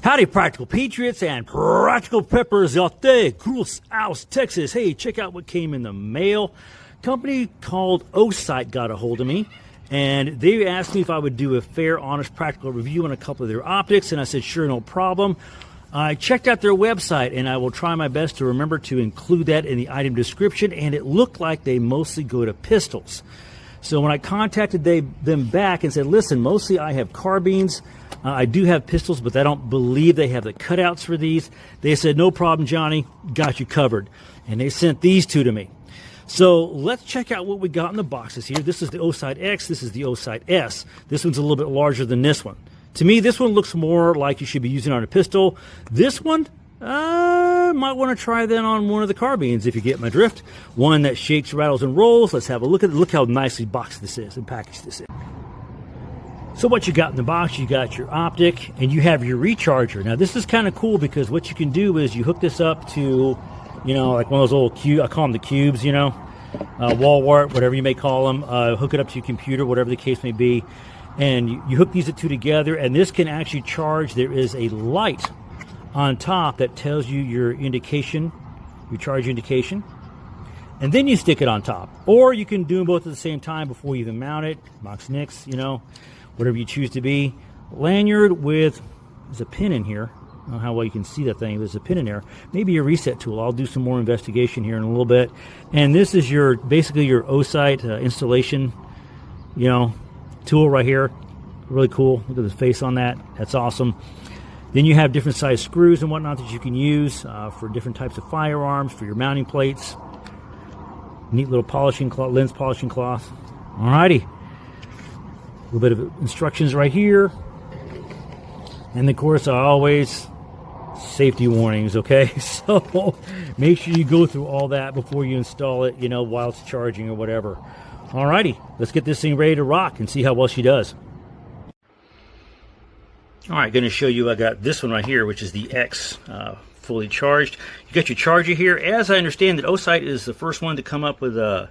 Howdy, Practical Patriots and Practical Peppers out there, Cruz House, Texas. Hey, check out what came in the mail. Company called Osight got a hold of me, and they asked me if I would do a fair, honest, practical review on a couple of their optics, and I said, sure, no problem. I checked out their website, and I will try my best to remember to include that in the item description, and it looked like they mostly go to pistols. So when I contacted them back and said, listen, mostly I have carbines, I do have pistols, but I don't believe they have the cutouts for these. They said, no problem, Johnny, got you covered. And they sent these two to me. So let's check out what we got in the boxes here. This is the Osight X, this is the Osight S. This one's a little bit larger than this one. To me, this one looks more like you should be using on a pistol. This one, might want to try that on one of the carbines if you get my drift. One that shakes, rattles, and rolls. Let's have a look at it. Look how nicely boxed this is and packaged this is. So what you got in the box, you got your optic and you have your recharger. Now this is kind of cool because what you can do is you hook this up to, you know, like one of those old cubes, I call them the cubes, you know, wall wart, whatever you may call them. Hook it up to your computer, whatever the case may be. And you hook these two together, and this can actually charge. There is a light on top that tells you your indication, your charge indication. And then you stick it on top. Or you can do them both at the same time before you even mount it. Mox Nix, you know, whatever you choose to be. Lanyard with, there's a pin in here. I don't know how well you can see that thing. There's a pin in there. Maybe a reset tool. I'll do some more investigation here in a little bit. And this is your, basically your Osight installation, you know, tool right here. Really cool. Look at the face on that. That's awesome. Then you have different size screws and whatnot that you can use for different types of firearms, for your mounting plates. Neat little polishing cloth, lens polishing cloth. Alrighty. A little bit of instructions right here. And of course, always safety warnings, okay? So make sure you go through all that before you install it, you know, while it's charging or whatever. Alrighty, let's get this thing ready to rock and see how well she does. Alright, going to show you, I got this one right here, which is the X, fully charged. You got your charger here. As I understand that Osight is the first one to come up with a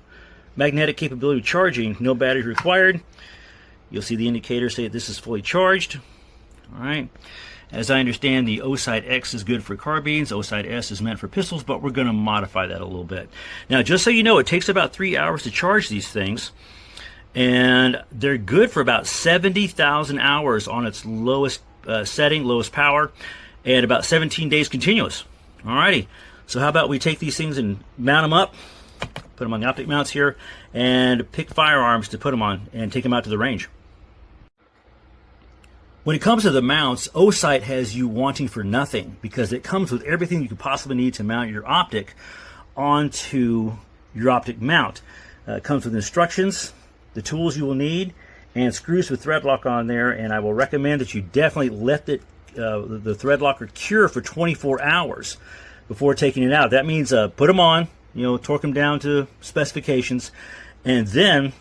magnetic capability charging, no batteries required. You'll see the indicator say that this is fully charged. Alright. As I understand, the Osight X is good for carbines. Osight S is meant for pistols, but we're going to modify that a little bit. Now, just so you know, it takes about 3 hours to charge these things. And they're good for about 70,000 hours on its lowest setting, lowest power, and about 17 days continuous. Alrighty. So how about we take these things and mount them up, put them on the optic mounts here, and pick firearms to put them on and take them out to the range. When it comes to the mounts, Osight has you wanting for nothing because it comes with everything you could possibly need to mount your optic onto your optic mount. It comes with instructions, the tools you will need, and screws with thread lock on there. And I will recommend that you definitely let the thread locker cure for 24 hours before taking it out. That means put them on, you know, torque them down to specifications, and then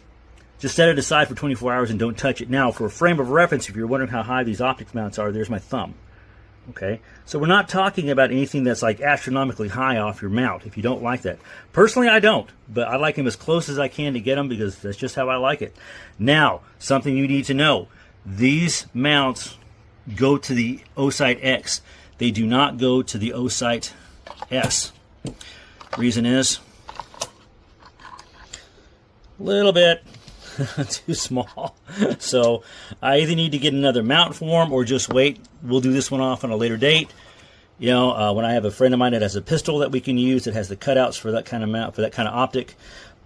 just set it aside for 24 hours and don't touch it. Now, for a frame of reference, if you're wondering how high these optics mounts are, there's my thumb. Okay, so we're not talking about anything that's like astronomically high off your mount if you don't like that. Personally, I don't, but I like them as close as I can to get them because that's just how I like it. Now, something you need to know. These mounts go to the Osight X. They do not go to the Osight S. Reason is a little bit too small. So I either need to get another mount for them or just wait. We'll do this one off on a later date. You know, when I have a friend of mine that has a pistol that we can use that has the cutouts for that kind of mount, for that kind of optic.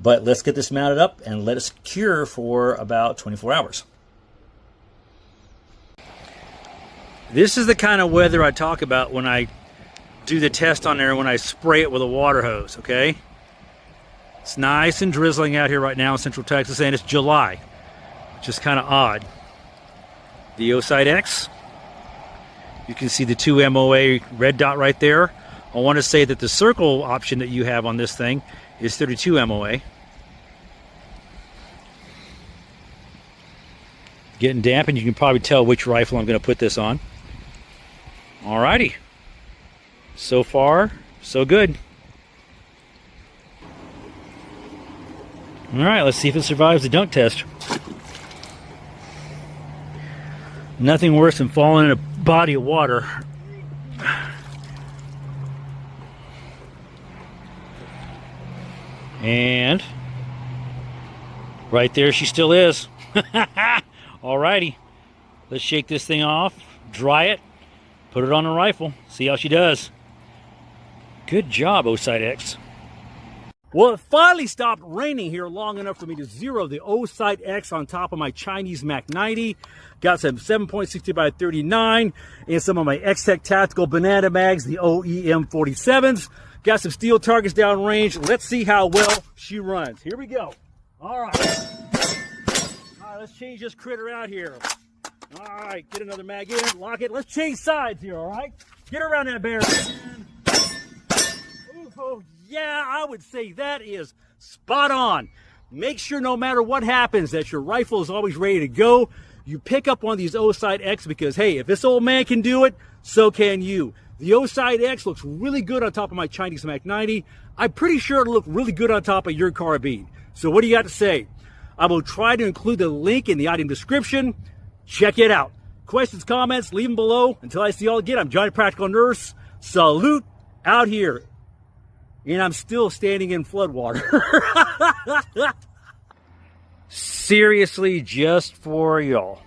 But let's get this mounted up and let it cure for about 24 hours. This is the kind of weather I talk about when I do the test on there, when I spray it with a water hose, okay? It's nice and drizzling out here right now in Central Texas, and it's July, which is kind of odd. The Osight X, you can see the 2 MOA red dot right there. I want to say that the circle option that you have on this thing is 32 MOA. Getting damp, and you can probably tell which rifle I'm going to put this on. Alrighty. So far, so good. Alright, let's see if it survives the dunk test. Nothing worse than falling in a body of water And right there she still is. Alrighty, let's shake this thing off, dry it, put it on the rifle, see how she does. Good job, Osight X. Well, it finally stopped raining here long enough for me to zero the Osight X on top of my Chinese Mac 90. Got some 7.60 by 39 and some of my X-Tech Tactical Banana Mags, the OEM 47s. Got some steel targets downrange. Let's see how well she runs. Here we go. All right. All right, let's change this critter out here. All right, get another mag in, lock it. Let's change sides here, all right? Get around that barrel. Oh, yeah, I would say that is spot on. Make sure no matter what happens that your rifle is always ready to go. You pick up one of these Osight X because, hey, if this old man can do it, so can you. The Osight X looks really good on top of my Chinese Mac 90. I'm pretty sure it'll look really good on top of your carbine. So what do you got to say? I will try to include the link in the item description. Check it out. Questions, comments, leave them below. Until I see y'all again, I'm Johnny Practical Nurse. Salute out here. And I'm still standing in floodwater. Seriously, just for y'all.